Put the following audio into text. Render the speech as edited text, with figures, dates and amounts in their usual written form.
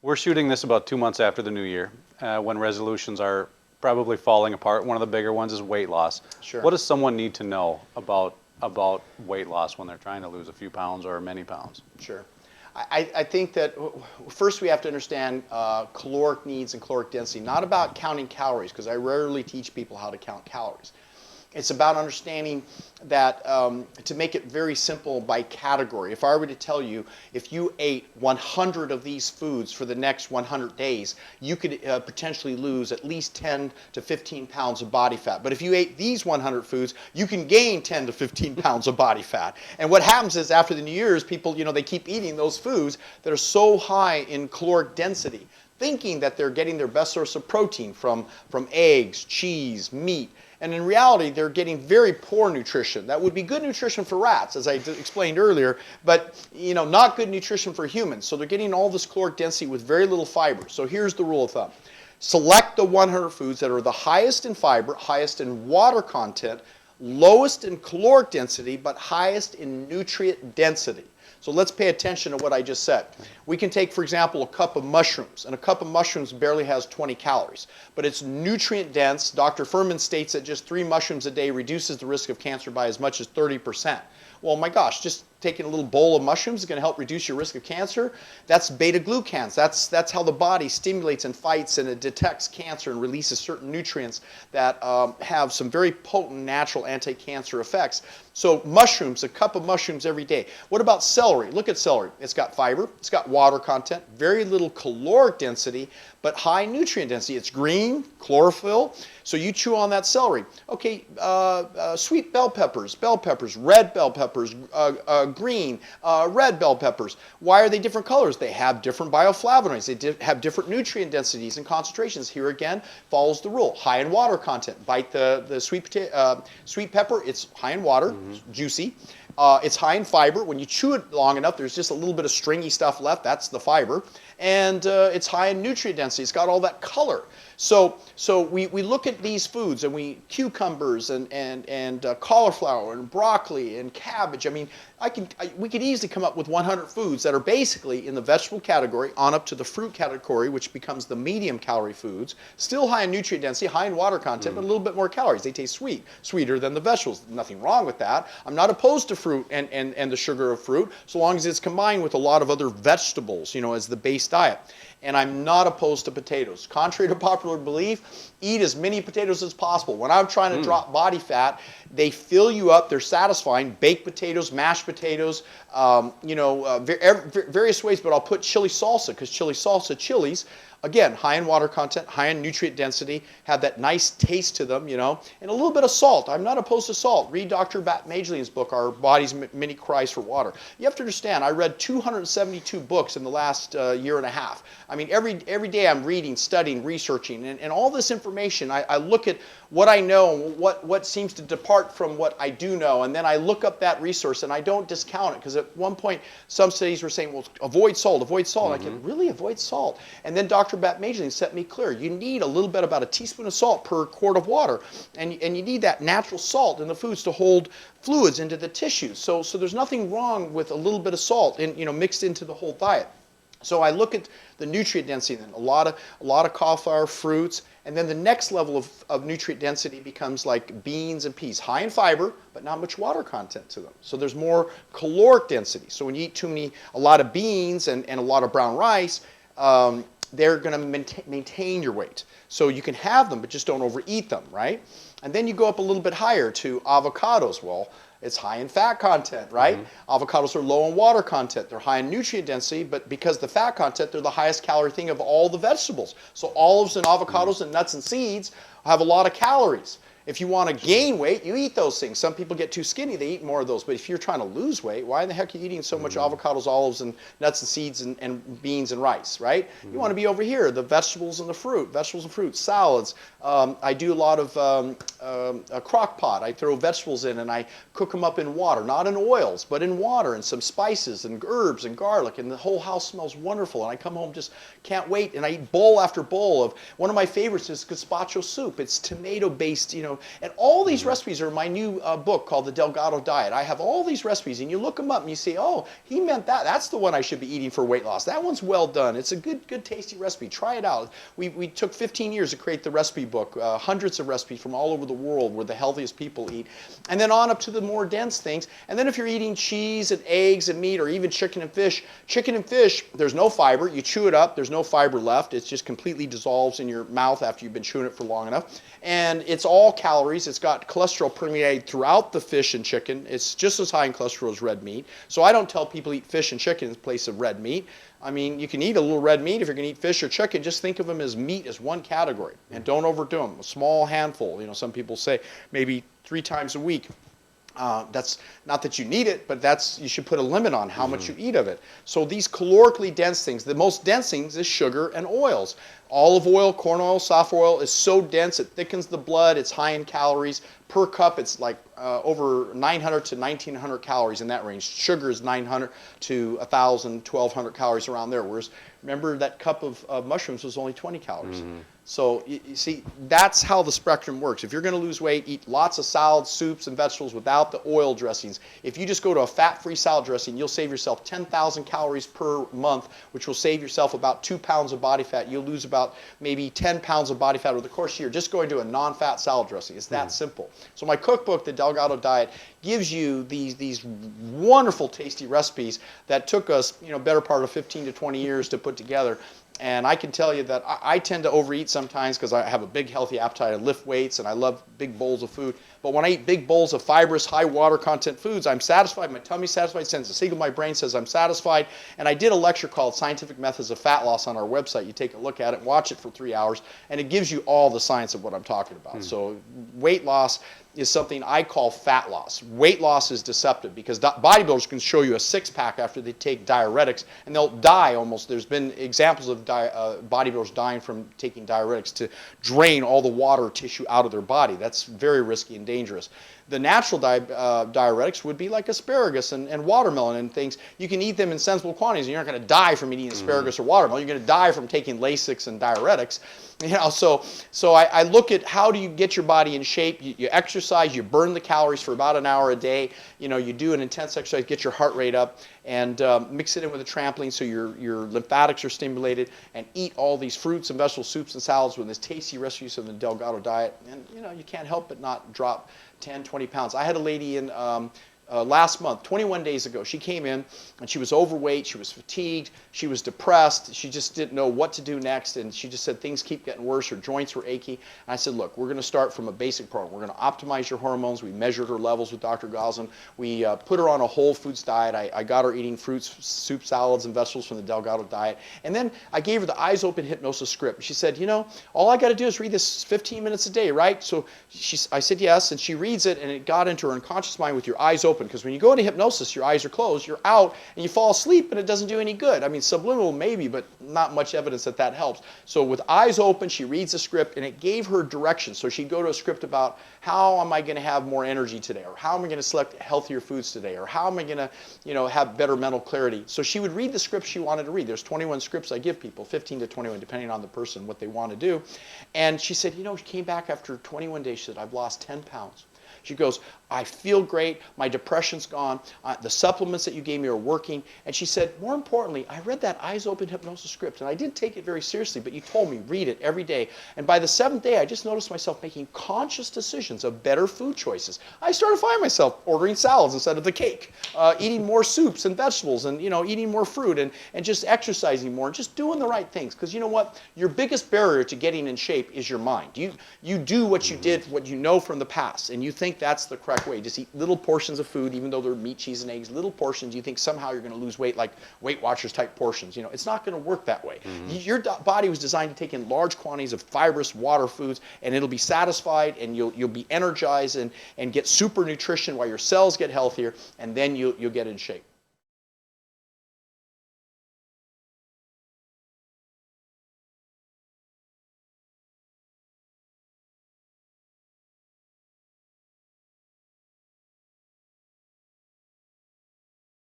We're shooting this about 2 months after the new year, when resolutions are probably falling apart. One of the bigger ones is weight loss. Sure. What does someone need to know about weight loss when they're trying to lose a few pounds or many pounds? Sure. I think that first we have to understand caloric needs and caloric density, not about counting calories, because I rarely teach people how to count calories. It's about understanding that to make it very simple by category. If I were to tell you, if you ate 100 of these foods for the next 100 days, you could potentially lose at least 10 to 15 pounds of body fat. But if you ate these 100 foods, you can gain 10 to 15 pounds of body fat. And what happens is after the New Year's, people, they keep eating those foods that are so high in caloric density, thinking that they're getting their best source of protein from eggs, cheese, meat. And in reality, they're getting very poor nutrition. That would be good nutrition for rats, as I explained earlier, but not good nutrition for humans. So they're getting all this caloric density with very little fiber. So here's the rule of thumb. Select the 100 foods that are the highest in fiber, highest in water content, lowest in caloric density, but highest in nutrient density. So let's pay attention to what I just said. We can take, for example, a cup of mushrooms, and a cup of mushrooms barely has 20 calories, but it's nutrient dense. Dr. Furman states that just 3 mushrooms a day reduces the risk of cancer by as much as 30%. Well, my gosh, just taking a little bowl of mushrooms is going to help reduce your risk of cancer. That's beta-glucans. That's how the body stimulates and fights and it detects cancer and releases certain nutrients that have some very potent natural anti-cancer effects. So mushrooms, a cup of mushrooms every day. What about celery? Look at celery. It's got fiber, it's got water content, very little caloric density, but high nutrient density. It's green, chlorophyll, so you chew on that celery. Okay, sweet bell peppers, red bell peppers, green, red bell peppers. Why are they different colors? They have different bioflavonoids. They have different nutrient densities and concentrations. Here again, follows the rule. High in water content. Bite the sweet pepper, it's high in water, juicy. It's high in fiber. When you chew it long enough, there's just a little bit of stringy stuff left. That's the fiber. And it's high in nutrient density. It's got all that color. So we look at these foods, and cucumbers and cauliflower and broccoli and cabbage. I mean, we could easily come up with 100 foods that are basically in the vegetable category on up to the fruit category, which becomes the medium calorie foods. Still high in nutrient density, high in water content, but a little bit more calories. They taste sweet, sweeter than the vegetables. Nothing wrong with that. I'm not opposed to fruit and the sugar of fruit, so long as it's combined with a lot of other vegetables, as the base diet. And I'm not opposed to potatoes. Contrary to popular belief, eat as many potatoes as possible. When I'm trying to drop body fat, they fill you up, they're satisfying. Baked potatoes, mashed potatoes, various ways, but I'll put chili salsa, because chilies, again, high in water content, high in nutrient density, have that nice taste to them, and a little bit of salt. I'm not opposed to salt. Read Dr. Bat Majlin's book, Our Body's Many Cries for Water. You have to understand, I read 272 books in the last year and a half. I mean, every day I'm reading, studying, researching, and all this information, I look at what I know and what seems to depart from what I do know, and then I look up that resource, and I don't discount it, because at one point, some studies were saying, well, avoid salt, avoid salt. I can really avoid salt. And then Dr. Bat Majlin set me clear. You need a little bit, about a teaspoon of salt per quart of water, and you need that natural salt in the foods to hold fluids into the tissues. So there's nothing wrong with a little bit of salt mixed into the whole diet. So I look at the nutrient density, then a lot of cauliflower, fruits, and then the next level of nutrient density becomes like beans and peas, high in fiber, but not much water content to them. So there's more caloric density. So when you eat a lot of beans and a lot of brown rice, they're going to maintain your weight. So you can have them, but just don't overeat them, right? And then you go up a little bit higher to avocados. Well, it's high in fat content, right? Avocados are low in water content. They're high in nutrient density, but because the fat content, they're the highest calorie thing of all the vegetables. So olives and avocados and nuts and seeds have a lot of calories. If you want to gain weight, you eat those things. Some people get too skinny, they eat more of those. But if you're trying to lose weight, why in the heck are you eating so much avocados, olives, and nuts and seeds and beans and rice, right? You want to be over here, the vegetables and the fruit, salads. I do a lot of a crock pot. I throw vegetables in and I cook them up in water, not in oils, but in water, and some spices and herbs and garlic, and the whole house smells wonderful. And I come home, just can't wait, and I eat bowl after bowl of, one of my favorites is gazpacho soup. It's tomato-based, And all these recipes are in my new book called The Delgado Diet. I have all these recipes, and you look them up and you say, oh, he meant that. That's the one I should be eating for weight loss. That one's well done. It's a good, tasty recipe. Try it out. We took 15 years to create the recipe book, hundreds of recipes from all over the world where the healthiest people eat, and then on up to the more dense things. And then if you're eating cheese and eggs and meat or even chicken and fish, there's no fiber. You chew it up, there's no fiber left. It just completely dissolves in your mouth after you've been chewing it for long enough. And it's all calories. It's got cholesterol permeated throughout the fish and chicken. It's just as high in cholesterol as red meat. So I don't tell people eat fish and chicken in place of red meat. I mean, you can eat a little red meat if you're going to eat fish or chicken. Just think of them as meat as one category, and don't overdo them. A small handful. Some people say maybe 3 times a week. That's not that you need it, but you should put a limit on how much you eat of it. So these calorically dense things, the most dense things is sugar and oils. Olive oil, corn oil, soft oil is so dense it thickens the blood. It's high in calories. Per cup, it's like over 900 to 1,900 calories in that range. Sugar is 900 to 1,000, 1,200 calories around there. Whereas remember that cup of mushrooms was only 20 calories. So you see, that's how the spectrum works. If you're going to lose weight, eat lots of salads, soups, and vegetables without the oil dressings. If you just go to a fat-free salad dressing, you'll save yourself 10,000 calories per month, which will save yourself about 2 pounds of body fat. You'll lose about maybe 10 pounds of body fat over the course of a year just going to a non-fat salad dressing. It's that simple. So my cookbook, The Delgado Diet, gives you these wonderful, tasty recipes that took us, better part of 15 to 20 years to put together. And I can tell you that I tend to overeat sometimes because I have a big healthy appetite. I lift weights and I love big bowls of food. But when I eat big bowls of fibrous, high water content foods, I'm satisfied. My tummy's satisfied. Sends a signal to my brain says I'm satisfied. And I did a lecture called Scientific Methods of Fat Loss on our website. You take a look at it, watch it for 3 hours, and it gives you all the science of what I'm talking about. So weight loss is something I call fat loss. Weight loss is deceptive because bodybuilders can show you a six-pack after they take diuretics, and they'll die almost. There's been examples of bodybuilders dying from taking diuretics to drain all the water tissue out of their body. That's very risky and dangerous. The natural diuretics would be like asparagus and watermelon and things. You can eat them in sensible quantities, and you're not going to die from eating asparagus or watermelon. You're going to die from taking Lasix and diuretics. So I look at how do you get your body in shape. You exercise, you burn the calories for about an hour a day. You do an intense exercise, get your heart rate up, and mix it in with a trampoline so your lymphatics are stimulated, and eat all these fruits and vegetables, soups and salads with this tasty recipes of the Delgado diet. And you can't help but not drop 10, 20 pounds. I had a lady in last month, 21 days ago. She came in and she was overweight, she was fatigued, she was depressed, she just didn't know what to do next, and she just said things keep getting worse, her joints were achy. And I said, look, we're going to start from a basic program. We're going to optimize your hormones. We measured her levels with Dr. Goslin. We put her on a whole foods diet. I got her eating fruits, soup, salads, and vegetables from the Delgado diet. And then I gave her the eyes open hypnosis script. She said, all I got to do is read this 15 minutes a day, right? So I said yes, and she reads it, and it got into her unconscious mind with your eyes open. Because when you go into hypnosis, your eyes are closed, you're out, and you fall asleep, and it doesn't do any good. I mean, subliminal maybe, but not much evidence that helps. So with eyes open, she reads the script, and it gave her direction. So she'd go to a script about how am I going to have more energy today, or how am I going to select healthier foods today, or how am I going to have better mental clarity. So she would read the scripts she wanted to read. There's 21 scripts I give people, 15 to 21, depending on the person, what they want to do. And she said, she came back after 21 days. She said, I've lost 10 pounds. She goes, I feel great, my depression's gone, the supplements that you gave me are working. And she said, more importantly, I read that eyes open hypnosis script, and I didn't take it very seriously, but you told me, read it every day. And by the 7th day, I just noticed myself making conscious decisions of better food choices. I started finding myself ordering salads instead of the cake, eating more soups and vegetables, and eating more fruit, and just exercising more, and just doing the right things. Because you know what? Your biggest barrier to getting in shape is your mind. You do what you did, what you know from the past, and you think that's the correct way. Just eat little portions of food, even though they're meat, cheese, and eggs, little portions. You think somehow you're going to lose weight like Weight Watchers type portions. It's not going to work that way. Your body was designed to take in large quantities of fibrous water foods, and it'll be satisfied, and you'll be energized and get super nutrition while your cells get healthier, and then you'll get in shape.